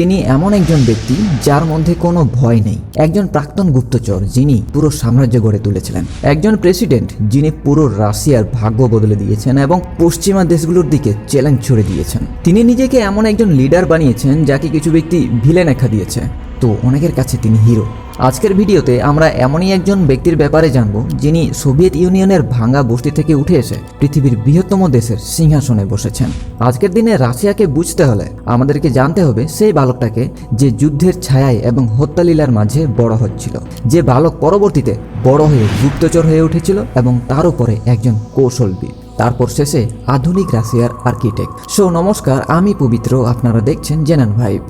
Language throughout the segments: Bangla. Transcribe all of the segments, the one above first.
তিনি এমন একজন ব্যক্তি যার মধ্যে কোনো ভয় নেই, একজন প্রাক্তন গুপ্তচর যিনি পুরো সাম্রাজ্য গড়ে তুলেছিলেন, একজন প্রেসিডেন্ট যিনি পুরো রাশিয়ার ভাগ্য বদলে দিয়েছেন এবং পশ্চিমা দেশগুলোর দিকে চ্যালেঞ্জ ছুড়ে দিয়েছেন। তিনি নিজেকে এমন একজন লিডার বানিয়েছেন যাকে কিছু ব্যক্তি ভিলেন আখ্যা দিয়েছে, তো অনেকের কাছে তিনি হিরো। আজকের ভিডিওতে আমরা এমনই একজন ব্যক্তির ব্যাপারে জানব যিনি সোভিয়েত ইউনিয়নের ভাঙা বস্তি থেকে উঠে এসে পৃথিবীর বৃহত্তম দেশের সিংহাসনে বসেছেন। আজকের দিনে রাশিয়াকে বুঝতে হলে আমাদেরকে জানতে হবে সেই বালকটাকে যে যুদ্ধের ছায়ায় এবং হত্যালীলার মাঝে বড় হচ্ছিল, যে বালক পরবর্তীতে বড় হয়ে গুপ্তচর হয়ে উঠেছিল এবং তার উপরে একজন কৌশলবিদ, তারপর শেষে আধুনিক রাশিয়ার আর্কিটেক্ট। নমস্কার, আমি পবিত্র, আপনারা দেখছেন জেনান ভাইব।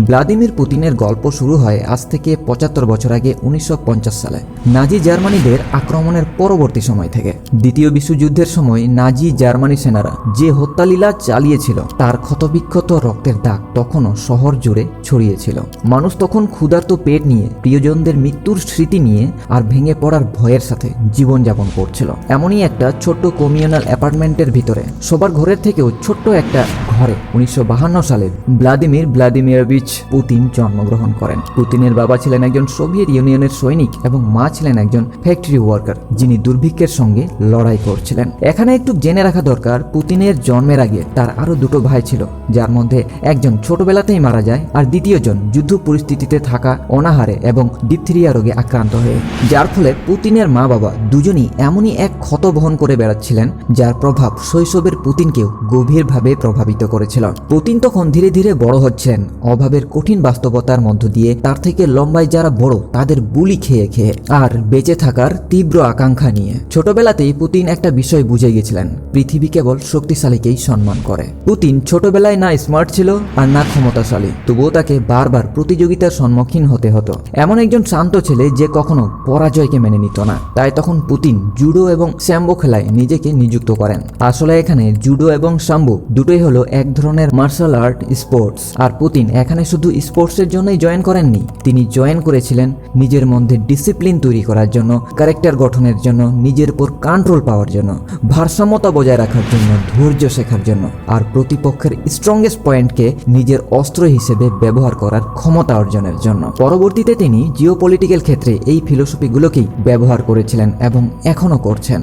ভ্লাদিমির পুতিনের গল্প শুরু হয় আজ থেকে ৭৫ বছর আগে ১৯৫০ সালে নাজি জার্মানিদের আক্রমণের পরবর্তী সময় থেকে। দ্বিতীয় বিশ্বযুদ্ধের সময় নাজি জার্মানি সেনারা যে হত্যালীলা চালিয়েছিল তার ক্ষতবিক্ষত রক্তের দাগ তখনও শহর জুড়ে ছড়িয়েছিল। মানুষ তখন ক্ষুধার্ত পেট নিয়ে, প্রিয়জনদের মৃত্যুর স্মৃতি নিয়ে আর ভেঙে পড়ার ভয়ের সাথে জীবনযাপন করছিল। এমনই একটা ছোট্ট কমিউনাল অ্যাপার্টমেন্টের ভিতরে, সবার ঘরের থেকেও ছোট্ট একটা ঘরে ১৯৫২ সালে ভ্লাদিমির ভ্লাদিমিরভিচ পুতিন জন্মগ্রহণ করেন। পুতিনের বাবা ছিলেন একজন সোভিয়েত ইউনিয়নের সৈনিক এবং মা ছিলেন একজন ফ্যাক্টরি ওয়ার্কার যিনি দুর্ভিক্ষের সঙ্গে লড়াই করছিলেন। এখানে একটু জেনে রাখা দরকার, পুতিনের জন্মের আগে তার আরো দুটো ভাই ছিল, যার মধ্যে একজন ছোটবেলাতেই মারা যায় আর দ্বিতীয়জন যুদ্ধ পরিস্থিতিতে থাকা অনাহারে এবং ডিপথেরিয়া রোগে আক্রান্ত হয়ে, যার ফলে পুতিনের মা বাবা দুজনই এমনই এক ক্ষত বহন করে বেড়াচ্ছিলেন যার প্রভাব শৈশবের পুতিনকেও গভীরভাবে প্রভাবিত করেছিল। পুতিন তখন ধীরে ধীরে বড় হচ্ছেন অভাবের কঠিন বাস্তবতার মধ্য দিয়ে, তার থেকে লম্বায় যারা বড় তাদের বুলি খেয়ে খেয়ে আর বেঁচে থাকার তীব্র আকাঙ্ক্ষা নিয়ে। ছোটবেলাতেই পুতিন একটা বিষয় বুঝে গেছিলেন, পৃথিবী কেবল শক্তিশালীকেই সম্মান করে। পুতিন ছোটবেলায় না স্মার্ট ছিল আর না ক্ষমতাশালী, তবুও তাকে বারবার প্রতিযোগিতার সম্মুখীন হতে হতো। এমন একজন শান্ত ছেলে যে কখনো পরাজয়কে মেনে নিত না। তাই তখন পুতিন জুডো এবং স্যাম্বো খেলায় নিজেকে নিযুক্ত করেন। আসলে এখানে জুডো এবং সাম্বো দুটোই হলো এক ধরনের মার্শাল আর্ট স্পোর্টস, আর পুতিন এখানে শুধু স্পোর্টসের জন্যই জয়েন করেননি, তিনি জয়েন করেছিলেন নিজের মধ্যে ডিসিপ্লিন তৈরি করার জন্য, ক্যারেক্টার গঠনের জন্য, নিজের উপর কন্ট্রোল পাওয়ার জন্য, ভারসাম্যতা বজায় রাখার জন্য, ধৈর্য শেখার জন্য, আর প্রতিপক্ষের স্ট্রংগেস্ট পয়েন্টকে নিজের অস্ত্র হিসেবে ব্যবহার করার ক্ষমতা অর্জনের জন্য। পরবর্তীতে তিনি জিওপলিটিক্যাল ক্ষেত্রে এই ফিলোসফিগুলোকেই ব্যবহার করেছিলেন এবং এখনও করছেন।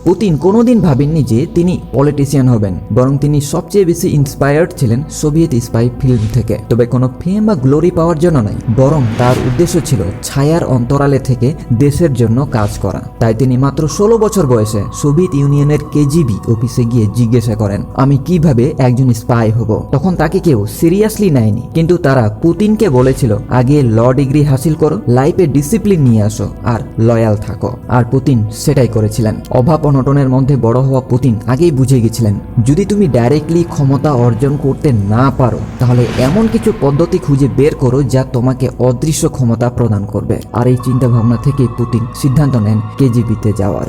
পুতিন কোনোদিন ভাবেননি যে তিনি পলিটিশিয়ান হবেন, বরং তিনি সবচেয়ে বেশি ইন্সপায়ার্ড ছিলেন সোভিয়েত স্পাই ফিল্ম থেকে। তবে কোনো ফেম বা গ্লোরি পাওয়ার জন্য নয়, বরং তার উদ্দেশ্য ছিল ছায়ার অন্তরালে থেকে দেশের জন্য কাজ করা। তাই তিনি মাত্র ১৬ বছর বয়সে সোভিয়েত ইউনিয়নের কেজিবি অফিসে গিয়ে জিজ্ঞাসা করেন, আমি কিভাবে একজন স্পাই হব। তখন তাকে কেউ সিরিয়াসলি নেয়নি, কিন্তু তারা পুতিনকে বলেছিল, আগে ল ডিগ্রি হাসিল করো, লাইফে ডিসিপ্লিন নিয়ে আসো আর লয়াল থাকো। আর পুতিন সেটাই করেছিলেন। অভাব অনটনের মধ্যে বড় হওয়া পুতিন আগেই বুঝে গেছিলেন, যদি তুমি ডাইরেক্টলি ক্ষমতা অর্জন করতে না পারো তাহলে এমন কিছু পদ্ধতি খুঁজে বের করো যা তোমাকে অদৃশ্য ক্ষমতা প্রদান করবে। আর এই চিন্তা ভাবনা থেকে পুতিন সিদ্ধান্ত নেন কেজিবিতে যাওয়ার।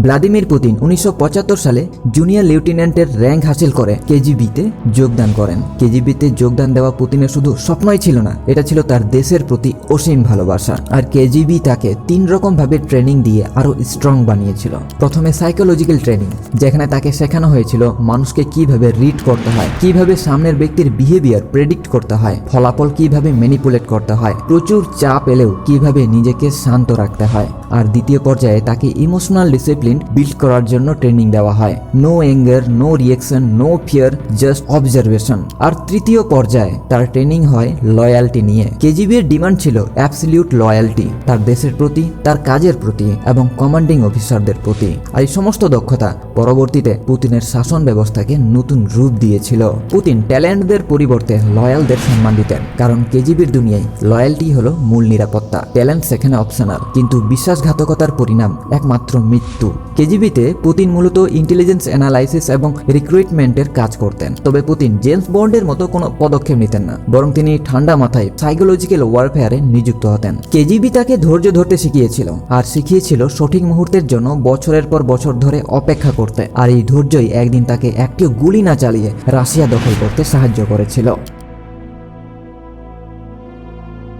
ভ্লাদিমির পুতিন ১৯৭৫ সালে জুনিয়র লেফটেন্যান্টের র্যাঙ্ক হাসিল করে কেজিবিতে যোগদান করেন। কেজিবিতে যোগদান দেওয়া পুতিনের শুধু স্বপ্নই ছিল না, এটা ছিল তার দেশের প্রতি অসীম ভালোবাসা। আর কেজিবি তাকে ৩ রকম ভাবে ট্রেনিং দিয়ে আরো স্ট্রং বানিয়েছিল। প্রথমে সাইকোলজিক্যাল ট্রেনিং, যেখানে তাকে শেখানো হয়েছিল মানুষকে কিভাবে রিড করতে হয়, কিভাবে সামনের ব্যক্তির বিহেভিয়ার প্রেডিক্ট করতে হয়, ফলাফল কিভাবে ম্যানিপুলেট করতে হয়, প্রচুর চাপ এলেও কিভাবে নিজেকে শান্ত রাখতে হয়। আর দ্বিতীয় পর্যায়ে তাকে ইমোশনাল ডিসিপ্লিন বিল্ড করার জন্য ট্রেনিং দেওয়া হয়, no anger, no reaction, no fear, just observation. আর তৃতীয় পর্যায়ে তার ট্রেনিং হয় লয়ালটি নিয়ে। কেজিবির ডিমান্ড ছিল অ্যাবসলিউট লয়ালটি, তার দেশের প্রতি, তার কাজের প্রতি এবং কমান্ডিং অফিসারদের প্রতি। আর এই সমস্ত দক্ষতা পরবর্তীতে পুতিনের শাসন ব্যবস্থাকে নতুন রূপ দিয়েছিল। পুতিন ট্যালেন্টদের পরিবর্তে লয়ালদের সম্মান দিতেন, কারণ কেজিবির দুনিয়ায় লয়ালটি হলো মূল নিরাপত্তা, ট্যালেন্ট সেখানে অপশনাল। কিন্তু বিশ্বাসঘাতকতার পরিণাম একমাত্র মৃত্যু। কেজিবিতে পুতিন মূলত ইন্টেলিজেন্স অ্যানালাইসিস এবং রিক্রুটমেন্টের কাজ করতেন। তবে পুতিন জেমস বন্ডের মতো কোনো পদক্ষেপ নিতেন না, বরং তিনি ঠান্ডা মাথায় সাইকোলজিক্যাল ওয়ারফেয়ারে নিযুক্ত হতেন। কেজিবি তাকে ধৈর্য ধরতে শিখিয়েছিল আর শিখিয়েছিল সঠিক মুহূর্তের জন্য বছরের পর বছর ধরে অপেক্ষা করতে। আর এই ধৈর্যই একদিন তাকে একটিও গুলি না চালিয়ে রাশিয়া দখল করতে সাহায্য করেছিল।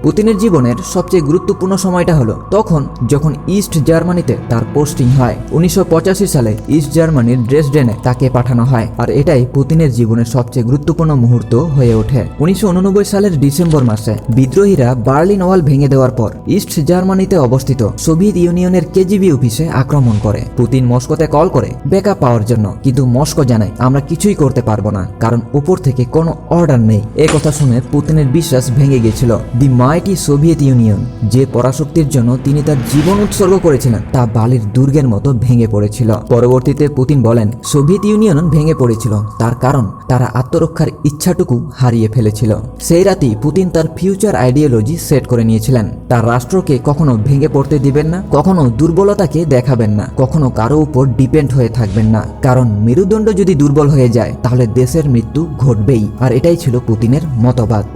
পুতিনের জীবনের সবচেয়ে গুরুত্বপূর্ণ সময়টা হলো তখন যখন ইস্ট জার্মানিতে তার পোস্টিং হয়। 1985 সালে ইস্ট জার্মানির ড্রেসডেনে তাকে পাঠানো হয়, আর এটাই পুতিনের জীবনের সবচেয়ে গুরুত্বপূর্ণ মুহূর্ত হয়ে ওঠে। 1989 সালের ডিসেম্বর মাসে বিদ্রোহীরা বার্লিন ওয়াল ভেঙে দেওয়ার পর ইস্ট জার্মানিতে অবস্থিত সোভিয়েত ইউনিয়নের কেজিবি অফিসে আক্রমণ করে। পুতিন মস্কোতে কল করে ব্যাকআপ পাওয়ার জন্য, কিন্তু মস্কো জানায় আমরা কিছুই করতে পারবো না, কারণ উপর থেকে কোনো অর্ডার নেই। এ কথা শুনে পুতিনের বিশ্বাস ভেঙে গিয়েছিল। দি মাইটি সোভিয়েত ইউনিয়ন, যে পরাশক্তির জন্য তিনি তার জীবন উৎসর্গ করেছিলেন, তা বালির দুর্গের মতো ভেঙে পড়েছিল। পরবর্তীতে পুতিন বলেন সোভিয়েত ইউনিয়ন ভেঙে পড়েছিল তার কারণ তারা আত্মরক্ষার ইচ্ছাটুকু হারিয়ে ফেলেছিল। সেই রাতেই পুতিন তার ফিউচার আইডিওলজি সেট করে নিয়েছিলেন। তার রাষ্ট্রকে কখনো ভেঙে পড়তে দিবেন না, কখনো দুর্বলতাকে দেখাবেন না, কখনো কারো উপর ডিপেন্ড হয়ে থাকবেন না, কারণ মেরুদণ্ড যদি দুর্বল হয়ে যায় তাহলে দেশের মৃত্যু ঘটবেই। আর এটাই ছিল পুতিনের মতবাদ।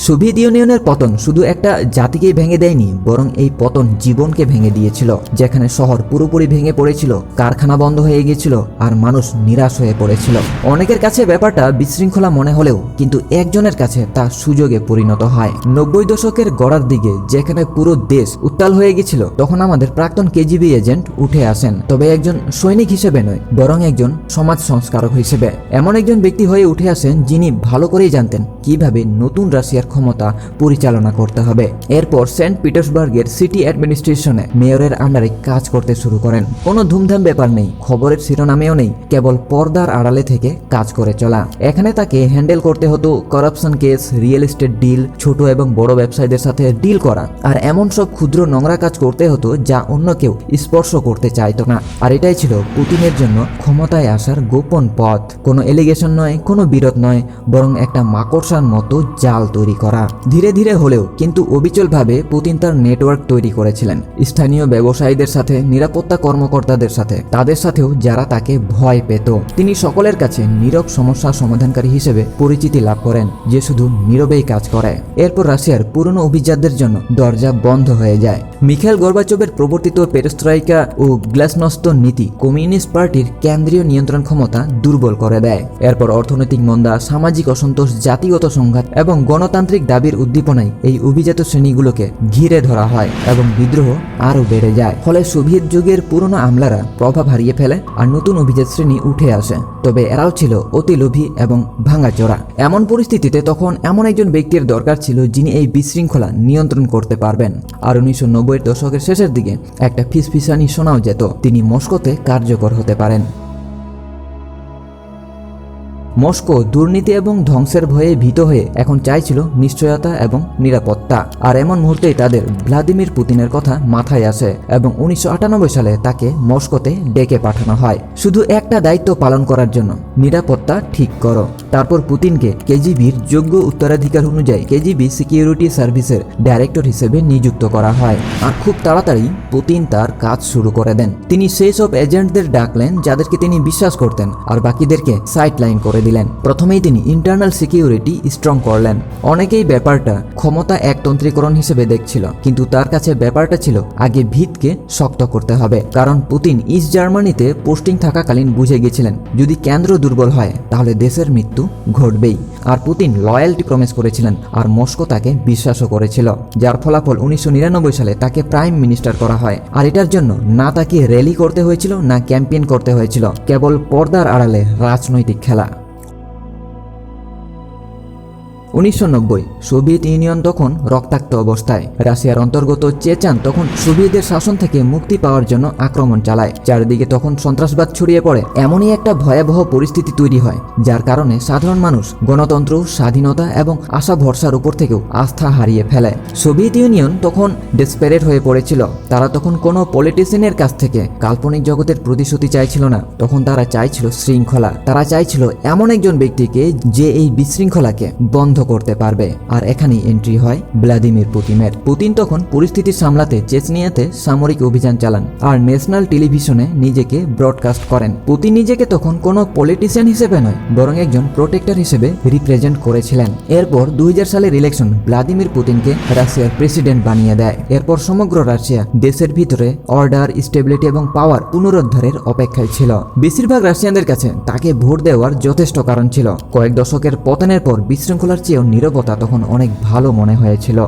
সোভিয়েত ইউনিয়নের পতন শুধু একটা জাতিকেই ভেঙে দেয়নি, বরং এই পতন জীবনকে ভেঙে দিয়েছিল। যেখানে শহর পুরোপুরি ভেঙে পড়েছিল, কারখানা বন্ধ হয়ে গিয়েছিল, আর মানুষ নিরাশ হয়ে পড়েছিল। অনেকের কাছে ব্যাপারটা বিশৃঙ্খলা মনে হলেও কিন্তু একজনের কাছে তা সুযোগে পরিণত হয়। 90 দশকের গড়ার দিকে যেখানে পুরো দেশ উত্তাল হয়ে গেছিল, তখন আমাদের প্রাক্তন কেজিবি এজেন্ট উঠে আসেন, তবে একজন সৈনিক হিসেবে নয়, বরং একজন সমাজ সংস্কারক হিসেবে। এমন একজন ব্যক্তি হয়ে উঠে আসেন যিনি ভালো করেই জানতেন কিভাবে নতুন রাশিয়ার ক্ষমতা পরিচালনা করতে হবে। এরপর সেন্ট পিটার্সবার্গের সিটি অ্যাডমিনিস্ট্রেশনে মেয়রের আন্ডারে কাজ করতে শুরু করেন। কোনো ধুমধাম ব্যাপার নেই, খবরের শিরোনামেও নেই, কেবল পর্দার আড়ালে থেকে কাজ করে চলা। এখানে তাকে হ্যান্ডেল করতে হতো corruption case, real estate deal, ছোট এবং বড় ব্যবসায়ীদের সাথে ডিল করা, আর এমন সব ক্ষুদ্র নোংরা কাজ করতে হতো যা অন্য কেউ স্পর্শ করতে চাইতো না। আর এটাই ছিল পুতিনের জন্য ক্ষমতায় আসার গোপন পথ। কোনো এলিগেশন নয়, কোনো বিরোধ নয়, বরং একটা মাকড়সার মতো জাল তৈরি করা। ধীরে ধীরে হলেও কিন্তু অবিচলভাবে পুতিন তার নেটওয়ার্ক তৈরি করেছিলেন, স্থানীয় ব্যবসায়ীদের সাথে, নিরাপত্তা কর্মকর্তাদের সাথে, তাদের সাথেও যারা তাকে ভয় পেত। তিনি সকলের কাছে নীরব সমস্যা সমাধানকারী হিসেবে পরিচিতি লাভ করেন, যে শুধু নীরবেই কাজ করে। এরপর রাশিয়ার পুরনো অভিজাতদের জন্য দরজা বন্ধ হয়ে যায়। মিখাইল গর্বাচোভের প্রবর্তিত পেরেস্ট্রয়কা ও গ্লাসনস্ত নীতি কমিউনিস্ট পার্টির কেন্দ্রীয় নিয়ন্ত্রণ ক্ষমতা দুর্বল করে দেয়। এরপর অর্থনৈতিক মন্দা, সামাজিক অসন্তোষ, জাতিগত সংঘাত এবং গণতান্ত্রিক দাবির উদ্দীপনায় এই অভিজাত শ্রেণীগুলোকে ঘিরে ধরা হয় এবং বিদ্রোহ আরও বেড়ে যায়। ফলে সোভিয়েত যুগের পুরনো আমলারা প্রভাব হারিয়ে ফেলে আর নতুন অভিজাত শ্রেণী উঠে আসে, তবে এরাও ছিল অতি লোভী এবং ভাঙাচোরা। এমন পরিস্থিতিতে তখন এমন একজন ব্যক্তির দরকার ছিল যিনি এই বিশৃঙ্খলা নিয়ন্ত্রণ করতে পারবেন। আর 1990-এর দশকের শেষের দিকে একটা ফিসফিসানি শোনাও যেত, তিনি মস্কোতে কার্যকর হতে পারেন। মস্কো দুর্নীতি এবং ধ্বংসের ভয়ে ভীত হয়ে এখন চাইছিল নিশ্চয়তা এবং নিরাপত্তা। আর এমন মুহূর্তেই তাদের ভ্লাদিমির পুতিনের কথা মাথায় আসে এবং 1998 সালে তাকে মস্কোতে ডেকে পাঠানো হয় শুধু একটা দায়িত্ব পালন করার জন্য, নিরাপত্তা ঠিক করো। তারপর পুতিনকে কেজিবির যোগ্য উত্তরাধিকার অনুযায়ী কেজিবি সিকিউরিটি সার্ভিসের ডাইরেক্টর হিসেবে নিযুক্ত করা হয়। আর খুব তাড়াতাড়ি পুতিন তার কাজ শুরু করে দেন। তিনি সেই সব এজেন্টদের ডাকলেন যাদেরকে তিনি বিশ্বাস করতেন, আর বাকিদেরকে সাইডলাইন করে দিলেন। প্রথমেই তিনি ইন্টারনাল সিকিউরিটি স্ট্রং করলেন। অনেকেই ব্যাপারটা ক্ষমতা একতন্ত্রীকরণ হিসেবে দেখছিল, কিন্তু তার কাছে ব্যাপারটা ছিল আগে ভিতকে শক্ত করতে হবে। কারণ পুতিন ইস্ট জার্মানিতে পোস্টিং থাকাকালীন বুঝে গেছিলেন যদি কেন্দ্র দুর্বল হয় তাহলে দেশের মৃত্যু ঘটবেই। আর পুতিন লয়্যালটি প্রমিস করেছিলেন, আর মস্কো তাকে বিশ্বাসও করেছিল, যার ফলাফল 1999 সালে তাকে প্রাইম মিনিস্টার করা হয়। আর এটার জন্য না তাকে র্যালি করতে হয়েছিল, না ক্যাম্পেইন করতে হয়েছিল, কেবল পর্দার আড়ালে রাজনৈতিক খেলা। 1990 সোভিয়েত ইউনিয়ন তখন রক্তাক্ত অবস্থায়। রাশিয়ার অন্তর্গত চেচান তখন সোভিয়েতদের শাসন থেকে মুক্তি পাওয়ার জন্য আক্রমণ চালায়। চারিদিকে তখন সন্ত্রাসবাদ ছড়িয়ে পড়ে। এমনই একটা ভয়াবহ পরিস্থিতি তৈরি হয় যার কারণে সাধারণ মানুষ গণতন্ত্র, স্বাধীনতা এবং আশা ভরসার উপর থেকেও আস্থা হারিয়ে ফেলে। সোভিয়েত ইউনিয়ন তখন ডেসপারেট হয়ে পড়েছিল। তারা তখন কোনো পলিটিশিয়ানের কাছ থেকে কাল্পনিক জগতের প্রতিশ্রুতি চাইছিল না, তখন তারা চাইছিল শৃঙ্খলা। তারা চাইছিল এমন একজন ব্যক্তিকে যে এই বিশৃঙ্খলাকে বন্ধ করতে পারবে। আর এখানেই এন্ট্রি হয় ভ্লাদিমির পুতিনের। পুতিন তখন পরিস্থিতি সামলাতে চেচনিয়াতে সামরিক অভিযান চালান আর ন্যাশনাল টেলিভিশনে নিজেকে ব্রডকাস্ট করেন। পুতিন নিজেকে তখন কোনো পলিটিশিয়ান হিসেবে নয়, বরং একজন প্রোটেক্টর হিসেবে রিপ্রেজেন্ট করেছিলেন। এরপর 2000 সালের ইলেকশন ভ্লাদিমির পুতিনকে রাশিয়ার প্রেসিডেন্ট বানিয়ে দেয়। এরপর সমগ্র রাশিয়া দেশের ভিতরে অর্ডার, স্টেবিলিটি এবং পাওয়ার পুনরুদ্ধারের অপেক্ষায় ছিল। বেশিরভাগ রাশিয়ানদের কাছে তাকে ভোট দেওয়ার যথেষ্ট কারণ ছিল। কয়েক দশকের পতনের পর বিশৃঙ্খলার চেয়েও নীরবতা তখন অনেক ভালো মনে হয়েছিল।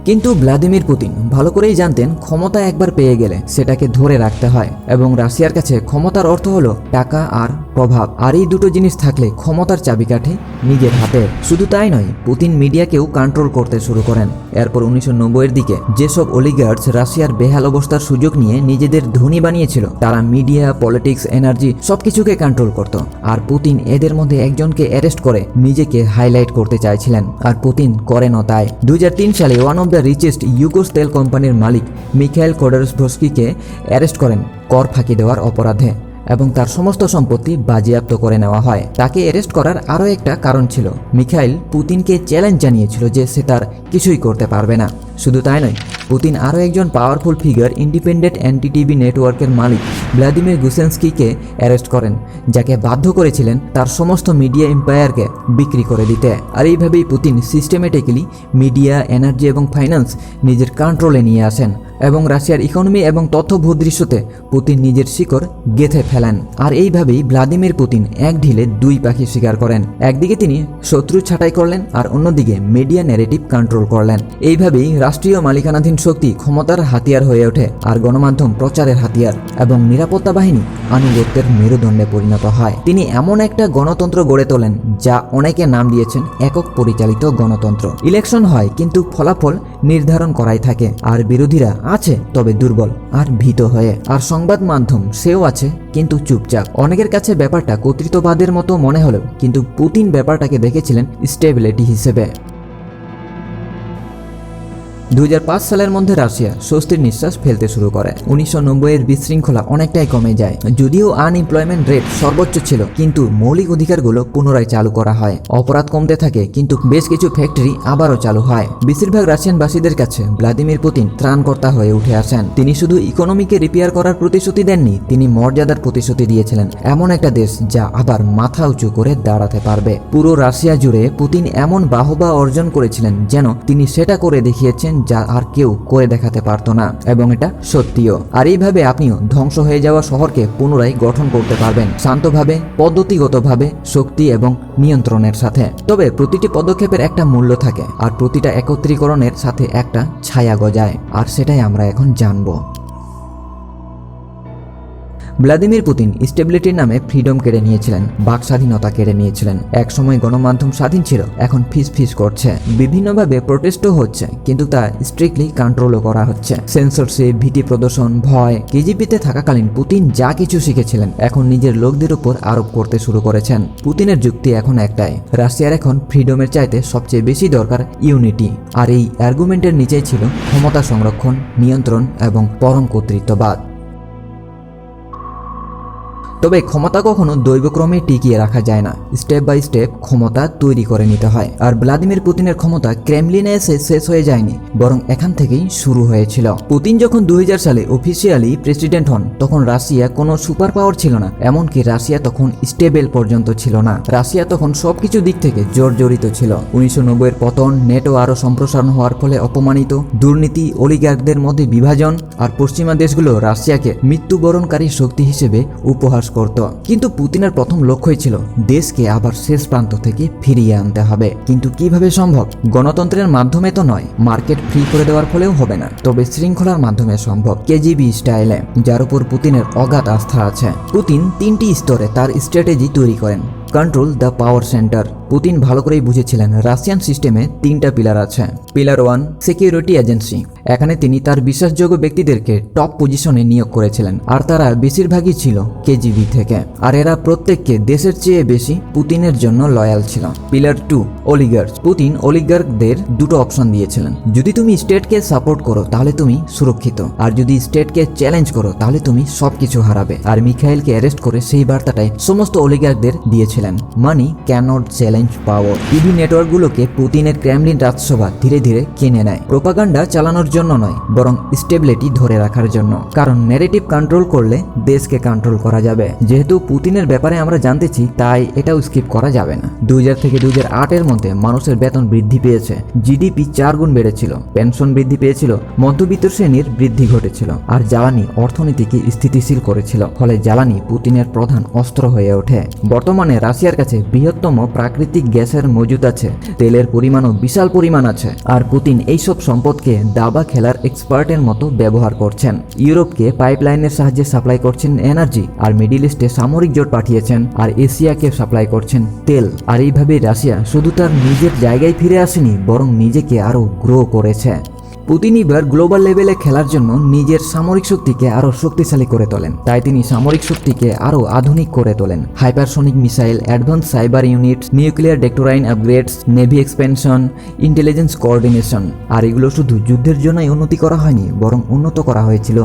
কিন্তু ভ্লাদিমির পুতিন ভালো করেই জানতেন ক্ষমতা একবার পেয়ে গেলে সেটাকে ধরে রাখতে হয়, এবং রাশিয়ার কাছে ক্ষমতার অর্থ হলো টাকা আর প্রভাব, আর এই দুটো জিনিস থাকলে ক্ষমতার চাবিকাঠি নিজের হাতে। শুধু তাই নয়, পুতিন মিডিয়াকেও কন্ট্রোল করতে শুরু করেন। এরপর 1990-এর দিকে যেসব অলিগার্ডস রাশিয়ার বেহাল অবস্থার সুযোগ নিয়ে নিজেদের ধনী বানিয়েছিল, তারা মিডিয়া, পলিটিক্স, এনার্জি সবকিছুকে কন্ট্রোল করত। আর পুতিন এদের মধ্যে একজনকে অ্যারেস্ট করে নিজেকে হাইলাইট করতে চাইছিলেন, আর পুতিন করেনও তাই। 2003 সালে ওয়ান অফ দ্য রিচেস্ট ইউগোস তেল কোম্পানির মালিক মিখাইল খোডরকভস্কিকে অ্যারেস্ট করেন কর ফাঁকি দেওয়ার অপরাধে, এবং তার সমস্ত সম্পত্তি বাজেয়াপ্ত করে নেওয়া হয়। তাকে অ্যারেস্ট করার আরও একটা কারণ ছিল, মিখাইল পুতিনকে চ্যালেঞ্জ জানিয়েছিল যে সে তার কিছুই করতে পারবে না। শুধু তাই নয়, পুতিন আরও একজন পাওয়ারফুল ফিগার, ইন্ডিপেন্ডেন্ট এনডিটিভি নেটওয়ার্কের মালিক ভ্লাদিমির গুসেন্সকিকে অ্যারেস্ট করেন, যাকে বাধ্য করেছিলেন তার সমস্ত মিডিয়া এম্পায়ারকে বিক্রি করে দিতে। আর এইভাবেই পুতিন সিস্টেমেটিক্যালি মিডিয়া, এনার্জি এবং ফাইন্যান্স নিজের কন্ট্রোলে নিয়ে আসেন, এবং রাশিয়ার ইকোনমি এবং তথ্য ভূদৃশ্যতে পুতিন নিজের শিকড় গেঁথে ফেলেন। আর এইভাবেই ভ্লাদিমির পুতিন এক ঢিলে দুই পাখি শিকার করেন। একদিকে তিনি শত্রু ছাঁটাই করলেন, আর অন্যদিকে মিডিয়া ন্যারেটিভ কন্ট্রোল করলেন। এইভাবেই রাষ্ট্রীয় মালিকানাধীন শক্তি ক্ষমতার হাতিয়ার হয়ে ওঠে, আর গণমাধ্যম প্রচারের হাতিয়ার, এবং নিরাপত্তা বাহিনী আনুগত্যের মেরুদণ্ডে পরিণত হয়। তিনি এমন একটা গণতন্ত্র গড়ে তোলেন যা অনেকে নাম দিয়েছেন একক পরিচালিত গণতন্ত্র। ইলেকশন হয়, কিন্তু ফলাফল নির্ধারণ করাই থাকে, আর বিরোধীরা আছে তবে দুর্বল আর ভীত হয়ে, আর সংবাদ মাধ্যম সেও আছে কিন্তু চুপচাপ। অনেকের কাছে ব্যাপারটা কর্তৃত্ববাদের মতো মনে হলেও কিন্তু পুতিন ব্যাপারটাকে দেখেছিলেন স্টেবিলিটি হিসেবে। 2005 সালের মধ্যে রাশিয়া স্বস্তির নিঃশ্বাস ফেলতে শুরু করে। 1990-এর বিশৃঙ্খলা অনেকটাই কমে যায়। যদিও আনএমপ্লয়মেন্ট রেট সর্বোচ্চ ছিল, কিন্তু মৌলিক অধিকারগুলো পুনরায় চালু করা হয়। অপরাধ কমতে থাকে, কিন্তু বেশ কিছু ফ্যাক্টরি আবারও চালু হয়। বেশিরভাগ রাশিয়ানবাসীদের কাছে ভ্লাদিমির পুতিন ত্রাণকর্তা হয়ে উঠে আসেন। তিনি শুধু ইকোনমিকে রিপেয়ার করার প্রতিশ্রুতি দেননি, তিনি মর্যাদার প্রতিশ্রুতি দিয়েছিলেন, এমন একটা দেশ যা আবার মাথা উঁচু করে দাঁড়াতে পারবে। পুরো রাশিয়া জুড়ে পুতিন এমন বাহবা অর্জন করেছিলেন যেন তিনি সেটা করে দেখিয়েছেন যা আর কেউ করে দেখাতে পারতো না, এবং এটা সত্যিও। আর এইভাবে আপনিও ধ্বংস হয়ে যাওয়া শহরকে পুনরায় গঠন করতে পারবেন, শান্তভাবে, পদ্ধতিগতভাবে, শক্তি এবং নিয়ন্ত্রণের সাথে। তবে প্রতিটি পদক্ষেপের একটা মূল্য থাকে, আর প্রতিটা একত্রীকরণের সাথে একটা ছায়া গজায়, আর সেটাই আমরা এখন জানবো। ভ্লাদিমির পুতিন স্টেবিলিটির নামে ফ্রিডম কেড়ে নিয়েছিলেন, বাক স্বাধীনতা কেড়ে নিয়েছিলেন। একসময় গণমাধ্যম স্বাধীন ছিল, এখন ফিস করছে। বিভিন্নভাবে প্রোটেস্টও হচ্ছে, কিন্তু তা স্ট্রিক্টলি কন্ট্রোলও করা হচ্ছে। সেন্সরশিপ, ভীতি প্রদর্শন, ভয়। কেজিবিতে থাকাকালীন পুতিন যা কিছু শিখেছিলেন এখন নিজের লোকদের উপর আরোপ করতে শুরু করেছেন। পুতিনের যুক্তি এখন একটাই, রাশিয়ার এখন ফ্রিডমের চাইতে সবচেয়ে বেশি দরকার ইউনিটি। আর এই আর্গুমেন্টের নিচেই ছিল ক্ষমতা সংরক্ষণ, নিয়ন্ত্রণ এবং পরম কর্তৃত্ববাদ। তবে ক্ষমতা কখনো দৈবক্রমে টিকিয়ে রাখা যায় না, স্টেপ বাই স্টেপ ক্ষমতা তৈরি করে নিতে হয়। আর ভ্লাদিমির পুতিনের ক্ষমতা ক্রেমলিনে এসে শেষ হয়ে যায়নি, বরং এখান থেকেই শুরু হয়েছিল। পুতিন যখন 2000 সালে অফিসিয়ালি প্রেসিডেন্ট হন, তখন রাশিয়া কোনো সুপার পাওয়ার ছিল না, এমনকি রাশিয়া তখন স্টেবল পর্যন্ত ছিল না। রাশিয়া তখন সবকিছু দিক থেকে জর্জরিত ছিল। 1990-এর পতন, নেটো আরও সম্প্রসারণ হওয়ার ফলে অপমানিত, দুর্নীতি, অলিগার্কদের মধ্যে বিভাজন, আর পশ্চিমা দেশগুলো রাশিয়াকে মৃত্যুবরণকারী শক্তি হিসেবে উপহাস করত। কিন্তু পুতিনের প্রথম লক্ষ্যই ছিল দেশকে আবার শেষ প্রান্ত থেকে ফিরিয়ে আনতে হবে। কিন্তু কিভাবে সম্ভব? গণতন্ত্রের মাধ্যমে তো নয়, মার্কেট ফ্রি করে দেওয়ার ফলেও হবে না, তবে শৃঙ্খলার মাধ্যমে সম্ভব, কেজিবি স্টাইলে, যার উপর পুতিনের অগাধ আস্থা আছে। পুতিন 3টি স্তরে তার স্ট্র্যাটেজি তৈরি করেন। Control the power centre. Putin ভালো করেই বুঝেছিলেন রাশিয়ান সিস্টেমে 3টা পিলার আছে। Pillar 1, security agency. এখানে তিনি তার বিশ্বাসযোগ্য ব্যক্তিদেরকে টপ পজিশনে নিয়োগ করেছিলেন, আর তারা বেশিরভাগই ছিল কেজিবি থেকে, আর এরা প্রত্যেককে দেশের চেয়ে বেশি পুতিনের জন্য লয়াল ছিল। Pillar 2, oligarch. পুতিন অলিগার্কদের দুটো অপশন দিয়েছিলেন, যদি তুমি স্টেটকে সাপোর্ট করো তাহলে তুমি সুরক্ষিত, আর যদি স্টেটকে চ্যালেঞ্জ করো তাহলে তুমি সবকিছু হারাবে। আর মিখাইলকে অ্যারেস্ট করে সেই বার্তাটাই সমস্ত অলিগার্কদের দিয়েছিলেন, মানি ক্যানট চ্যালেঞ্জ পাওয়ার। টিভি নেটওয়ার্কগুলোকে পুতিনের ক্রেমলিন রাজসভা ধীরে ধীরে কিনে নেয়, প্রোপাগান্ডা চালানোর জন্য নয়, বরং স্টেবিলিটি ধরে রাখার জন্য। কারণ ন্যারেটিভ কন্ট্রোল করলে দেশকে কন্ট্রোল করা যাবে। যেহেতু পুতিনের ব্যাপারে আমরা জানতেছি, তাই এটাও স্কিপ করা যাবে না। 2000 থেকে 2008-এর মধ্যে মানুষের বেতন বৃদ্ধি পেয়েছে, জিডিপি 4 গুণ বেড়েছিল, পেনশন বৃদ্ধি পেয়েছিল, মধ্যবিত্ত শ্রেণীর বৃদ্ধি ঘটেছিল, আর জ্বালানি অর্থনীতিকে স্থিতিশীল করেছিল। ফলে জ্বালানি পুতিনের প্রধান অস্ত্র হয়ে ওঠে। বর্তমানে রাশিয়ার কাছে বৃহত্তম প্রাকৃতিক গ্যাসের মজুদ আছে, তেলের পরিমাণও বিশাল পরিমাণ আছে। আর পুতিন এইসব সম্পদকে দাবা খেলার এক্সপার্টের মতো ব্যবহার করছেন। ইউরোপকে পাইপলাইনের সাহায্যে সাপ্লাই করছেন এনার্জি, আর মিডিল ইস্টে সামরিক জোট পাঠিয়েছেন, আর এশিয়াকে সাপ্লাই করছেন তেল। আর এইভাবে রাশিয়া শুধু তার নিজের জায়গায় ফিরে আসেনি, বরং নিজেকে আরও গ্রো করেছে। পুতিন এবার গ্লোবাল লেভেলে খেলার জন্য নিজের সামরিক শক্তিকে আরও শক্তিশালী করে তোলেন। তাই তিনি সামরিক শক্তিকে আরও আধুনিক করে তোলেন। Hypersonic missile, advance cyber unit, nuclear doctrine upgrades, navy expansion, intelligence coordination. আর এগুলো শুধু যুদ্ধের জন্যই উন্নতি করা হয়নি, বরং উন্নত করা হয়েছিল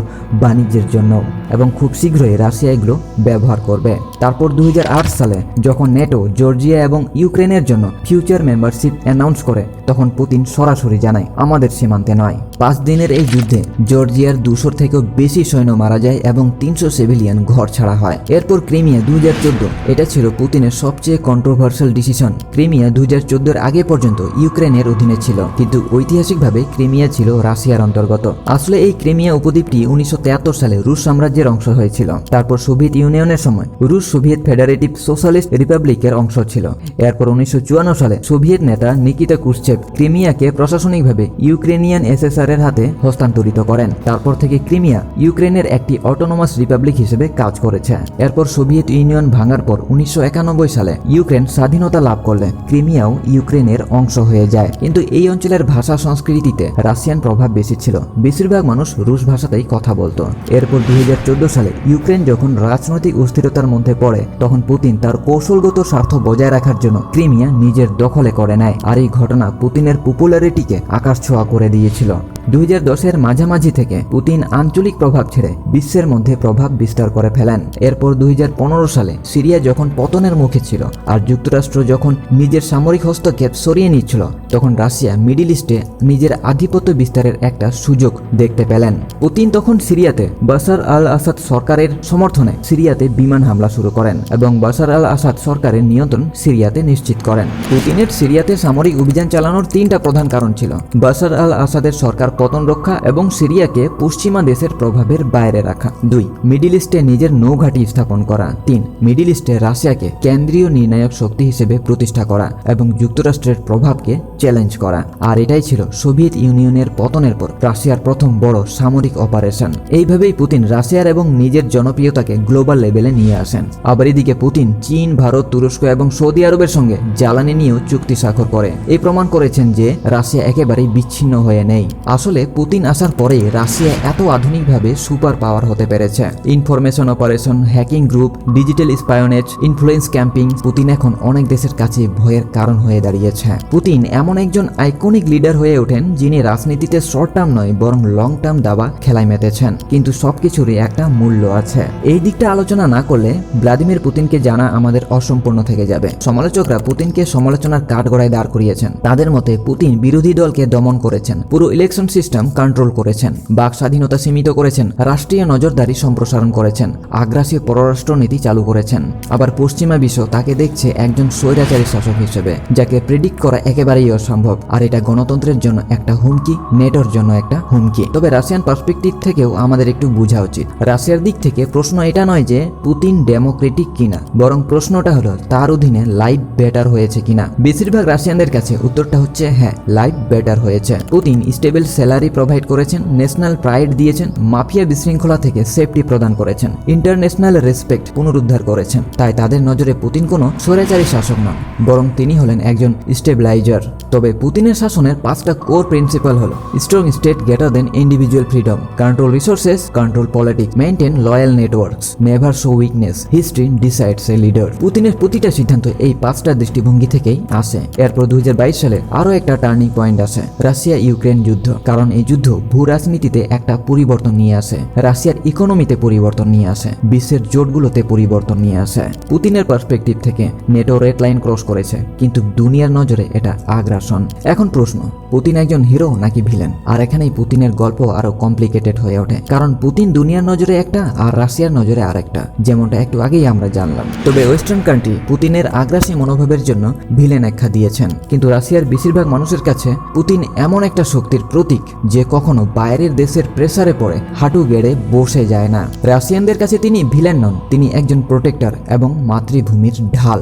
বাণিজ্যের জন্য। এবং খুব শীঘ্রই রাশিয়া এগুলো ব্যবহার করবে। তারপর 2008 সালে যখন নেটো জর্জিয়া এবং ইউক্রেনের জন্য ফিউচার মেম্বারশিপ অ্যানাউন্স করে, তখন পুতিন সরাসরি জানায় আমাদের সীমান্তে নয়। 5 দিনের এই যুদ্ধে জর্জিয়ার 200 থেকেও বেশি সৈন্য মারা যায় এবং 300 সিভিলিয়ান ঘর ছাড়া হয়। এরপর ক্রিমিয়া 2014, এটা ছিল পুতিনের সবচেয়ে কন্ট্রোভার্সিয়াল ডিসিশন। ক্রিমিয়া 2014-এর আগে পর্যন্ত ইউক্রেনের অধীনে ছিল, কিন্তু ঐতিহাসিকভাবে ক্রিমিয়া ছিল রাশিয়ার অন্তর্গত। আসলে এই ক্রিমিয়া উপদ্বীপটি 1973 সালে রুশ সাম্রাজ্যের অংশ হয়েছিল। তারপর সোভিয়েত ইউনিয়নের সময় রুশ সোভিয়েত ফেডারেটিভ সোশ্যালিস্ট রিপাবলিকের অংশ ছিল। এরপর 1954 সালে সোভিয়েত নেতা নিকিতা ক্রুশ্চেভ ক্রিমিয়াকে প্রশাসনিকভাবে ইউক্রেনিয়ান এসএসআর এর হাতে হস্তান্তরিত করেন। তারপর থেকে ক্রিমিয়া ইউক্রেনের একটি অটোনোমাস রিপাবলিক হিসেবে কাজ করেছে। এরপর সোভিয়েত ইউনিয়ন ভাঙার পর 1991 সালে ইউক্রেন স্বাধীনতা লাভ করলে ক্রিমিয়াও ইউক্রেনের অংশ হয়ে যায়। কিন্তু এই অঞ্চলের ভাষা সংস্কৃতিতে রাশিয়ান প্রভাব বেশি ছিল। বেশিরভাগ মানুষ রুশ ভাষাতেই কথা বলতো। এরপর 2014 সালে ইউক্রেন যখন রাজনৈতিক অস্থিরতার মধ্যে পড়ে, তখন পুতিন তার কৌশলগত স্বার্থ বজায় রাখার জন্য ক্রিমিয়া নিজের দখলে করে নেয়। আর এই ঘটনা পুতিনের পপুলারিটিকে আকাশছোঁয়া করে দিয়েছিল। 2010-এর মাঝামাঝি থেকে পুতিন আঞ্চলিক প্রভাব ছেড়ে বিশ্বের মধ্যে প্রভাব বিস্তার করে ফেলেন। এরপর 2015 সালে সিরিয়া যখন পতনের মুখে ছিল আর যুক্তরাষ্ট্র যখন নিজের সামরিক হস্তক্ষেপ সরিয়ে নিচ্ছিল, তখন রাশিয়া মিডিল ইস্টে নিজের আধিপত্য বিস্তারের একটা সুযোগ দেখতে পেলেন। পুতিন তখন সিরিয়াতে বাশার আল আসাদ সরকারের সমর্থনে সিরিয়াতে বিমান হামলা শুরু করেন এবং বাশার আল আসাদ সরকারের নিয়ন্ত্রণ সিরিয়াতে নিশ্চিত করেন। পুতিনের সিরিয়াতে সামরিক অভিযান চালানোর 3টা প্রধান কারণ ছিল: বাশার আল আসাদের সরকার পতন রক্ষা এবং সিরিয়াকে পশ্চিমা দেশের প্রভাবের বাইরে রাখা। 2. মিডিল ইস্টে নিজের নৌঘাঁটি স্থাপন করা। 3. মিডিল ইস্টে রাশিয়াকে কেন্দ্রীয় নির্ণায়ক শক্তি হিসেবে প্রতিষ্ঠা করা এবং যুক্তরাষ্ট্রের প্রভাবকে চ্যালেঞ্জ করা। আর এটাই ছিল সোভিয়েত ইউনিয়নের পতনের পর রাশিয়ার প্রথম বড় সামরিক অপারেশন। এইভাবেই পুতিন রাশিয়ার এবং নিজের জনপ্রিয়তাকে গ্লোবাল লেভেলে নিয়ে আসেন। আবার এদিকে পুতিন চীন, ভারত, তুরস্ক এবং সৌদি আরবের সঙ্গে জ্বালানি নিয়েও চুক্তি স্বাক্ষর করে। এই প্রমাণ করেছেন যে রাশিয়া একেবারেই বিচ্ছিন্ন হয়ে নেই। আসলে পুতিন আসার পরে রাশিয়া এত আধুনিকভাবে সুপার পাওয়ার হতে পেরেছে। Information operation, hacking group, digital espionage, influence camping, Putin এখন অনেক দেশের কাছে ভয়ের কারণ হয়ে দাঁড়িয়েছে। পুতিন এমন একজন আইকনিক লিডার হয়ে ওঠেন যিনি রাজনীতিতে শর্ট টার্ম নয় বরং লং টার্ম দাবা খেলায় মেতেছেন। কিন্তু সবকিছুরই একটা মূল্য আছে। এই দিকটা আলোচনা না করলে ভ্লাদিমির পুতিনকে জানা আমাদের অসম্পূর্ণ থেকে যাবে। সমালোচকরা পুতিনকে সমালোচনার কাঠগড়ায় দাঁড় করিয়েছেন। তাদের মতে পুতিন বিরোধী দলকে দমন করেছেন, পুরো ইলেকশন সিস্টেম কন্ট্রোল করেছেন, বাক স্বাধীনতা সীমিত করেছেন, রাষ্ট্রীয় নজরদারি সম্প্রসারণ করেছেন, আগ্রাসী পররাষ্ট্র নীতি চালু করেছেন। আবার পশ্চিমা বিশ্ব তাকে দেখছে একজন স্বৈরাচারী শাসক হিসেবে, যাকে প্রেডিক্ট করা একেবারেই অসম্ভব। আর এটা গণতন্ত্রের জন্য একটা হুমকি, নেটোর জন্য একটা হুমকি। তবে রাশিয়ান পার্সপেক্টিভ থেকেও আমাদের একটু বোঝা উচিত। রাশিয়ার দিক থেকে প্রশ্ন এটা নয় যে পুতিন ডেমোক্রেটিক কিনা, বরং প্রশ্নটা হলো তার অধীনে লাইফ বেটার হয়েছে কিনা। বেশিরভাগ রাশিয়ানদের কাছে উত্তরটা হচ্ছে হ্যাঁ, লাইফ বেটার হয়েছে। পুতিন স্টেবল স্যালারি প্রোভাইড করেছেন, ন্যাশনাল প্রাইড দিয়েছেন, মাফিয়া বিশৃঙ্খলা থেকে সেফটি প্রদান করেছেন, ইন্টারন্যাশনাল রেসপেক্ট পুনরুদ্ধার করেছেন। তাই তাদের নজরে পুতিন কোনো স্বৈরাচারী শাসক নন, বরং তিনি হলেন একজন স্টেবিলাইজার। তবে পুতিনের শাসনের 5টা কোর প্রিন্সিপাল হলো: strong state greater than individual freedom, control resources, control politics, maintain loyal networks, never show weakness, history decides a leader. পুতিনের প্রতিটা সিদ্ধান্ত এই 5টা দৃষ্টিভঙ্গি থেকেই আসে। এরপর 2022 সালে আরও একটা টার্নিং পয়েন্ট আসে, রাশিয়া ইউক্রেন যুদ্ধ। কারণ এই যুদ্ধ ভূ রাজনীতিতে একটা পরিবর্তন নিয়ে আসে, রাশিয়ার ইকোনমিতে পরিবর্তন নিয়ে আসে, বিশ্বের জোটগুলোতে পরিবর্তন নিয়ে আসে। পুতিনের পার্সপেক্টিভ থেকে নেটো রেড লাইন ক্রস করেছে, কিন্তু দুনিয়ার নজরে এটা আগ্রাসন। এখন প্রশ্ন, পুতিন একজন হিরো নাকি ভিলেন? আর এখানেই পুতিনের গল্প আরো কমপ্লিকেটেড হয়ে ওঠে, কারণ পুতিন দুনিয়ার নজরে একটা আর রাশিয়ার নজরে আরেকটা, যেমনটা একটু আগেই আমরা জানলাম। তবে ওয়েস্টার্ন কান্ট্রি পুতিনের আগ্রাসী মনোভাবের জন্য ভিলেন আখ্যা দিয়েছেন, কিন্তু রাশিয়ার বেশিরভাগ মানুষের কাছে পুতিন এমন একটা শক্তির প্রতীক যে কখনো বাইরের দেশের প্রেসারে পড়ে হাঁটু গেড়ে বসে যায় না। রাশিয়ানদের কাছে তিনি ভিলেন নন, তিনি একজন প্রোটেক্টর এবং মাতৃভূমির ঢাল।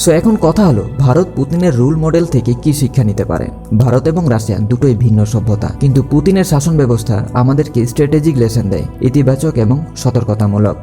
সো এখন কথা হলো, ভারত পুতিনের রুল মডেল থেকে কি শিক্ষা নিতে পারে? ভারত এবং রাশিয়া দুটোই ভিন্ন সভ্যতা, কিন্তু পুতিনের শাসন ব্যবস্থা আমাদেরকে স্ট্র্যাটেজিক লেসন দেয়, ইতিবাচক এবং সতর্কতামূলক।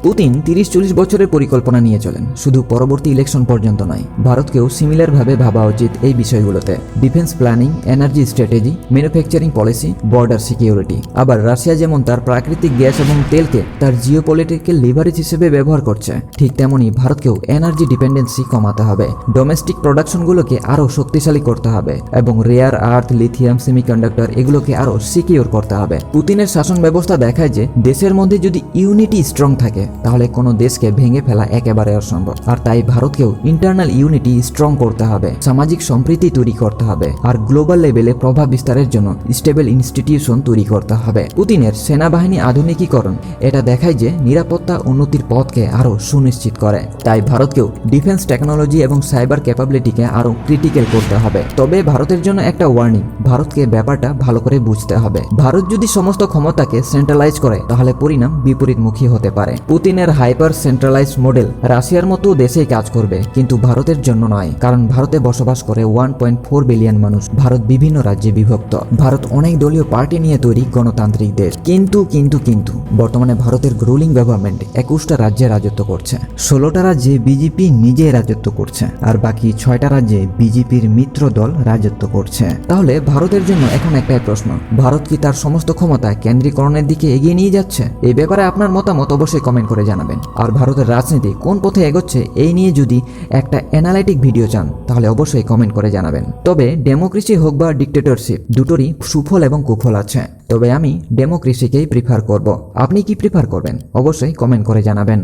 পুতিন 30-40 বছরের পরিকল্পনা নিয়ে চলেন, শুধু পরবর্তী ইলেকশন পর্যন্ত নয়। ভারতকেও সিমিলারভাবে ভাবা উচিত এই বিষয়গুলোতে। Defence planning, energy strategy, manufacturing policy, border security. আবার রাশিয়া যেমন তার প্রাকৃতিক গ্যাস এবং তেলকে তার জিওপলিটিক্যাল লিভারেজ হিসেবে ব্যবহার করছে, ঠিক তেমনই ভারতকেও এনার্জি ডিপেন্ডেন্সি কমাতে হবে, ডোমেস্টিক প্রোডাকশনগুলোকে আরও শক্তিশালী করতে হবে এবং রেয়ার আর্থ, লিথিয়াম, সেমিকন্ডাক্টর এগুলোকে আরও সিকিউর করতে হবে। পুতিনের শাসন ব্যবস্থা দেখায় যে দেশের মধ্যে যদি ইউনিটি স্ট্রং থাকে তাহলে কোনো দেশকে ভেঙে ফেলা একেবারে অসম্ভব। আর তাই ভারতকেও ইন্টারনাল ইউনিটি স্ট্রং করতে হবে, সামাজিক সম্প্রীতি তৈরি করতে হবে, আর গ্লোবাল লেভেলে প্রভাব বিস্তারের জন্য স্টেবল ইনস্টিটিউশন তৈরি করতে হবে। পুতিনের সেনাবাহিনী আধুনিকীকরণ এটা দেখায় যে নিরাপত্তা উন্নতির পথকে আরও সুনিশ্চিত করে। তাই ভারতকেও ডিফেন্স টেকনোলজি এবং সাইবার ক্যাপাবিলিটিকে আরও ক্রিটিক্যাল করতে হবে। তবে ভারতের জন্য একটা ওয়ার্নিং, ভারতকে ব্যাপারটা ভালো করে বুঝতে হবে। ভারত যদি সমস্ত ক্ষমতাকে সেন্ট্রালাইজ করে তাহলে পরিণাম বিপরীতমুখী হতে পারে। পুতিনের হাইপার সেন্ট্রালাইজড মডেল রাশিয়ার মতো দেশেই কাজ করবে, কিন্তু ভারতের জন্য নয়, কারণ ভারতে বসবাস করে 1.4 বিলিয়ন মানুষ। ভারত বিভিন্ন রাজ্যে বিভক্ত। ভারত অনেক দলীয় পার্টি নিয়ে তৈরি গণতান্ত্রিক দেশ। কিন্তু বর্তমানে ভারতের রুলিং গভর্নমেন্ট 21টা রাজ্যে রাজত্ব করছে। 16টা রাজ্যে বিজেপি নিজেই রাজত্ব করছে, আর বাকি 6টা রাজ্যে বিজেপির মিত্র দল রাজত্ব করছে। তাহলে ভারতের জন্য এখন একটাই প্রশ্ন, ভারত কি তার সমস্ত ক্ষমতা কেন্দ্রীকরণের দিকে এগিয়ে নিয়ে যাচ্ছে? এই ব্যাপারে আপনার মতামত অবশ্যই কমেন্ট করে জানাবেন। আর ভারতের রাজনীতি কোন পথে এগোচ্ছে এই নিয়ে যদি একটা অ্যানালাইটিক ভিডিও চান তাহলে অবশ্যই কমেন্ট করে জানাবেন। তবে ডেমোক্রেসি হোক বা ডিক্টেটরশিপ, দুটোরই সুফল এবং কুফল আছে। তবে আমি ডেমোক্রেসিকেই প্রিফার করব। আপনি কি প্রিফার করবেন? অবশ্যই কমেন্ট করে জানাবেন।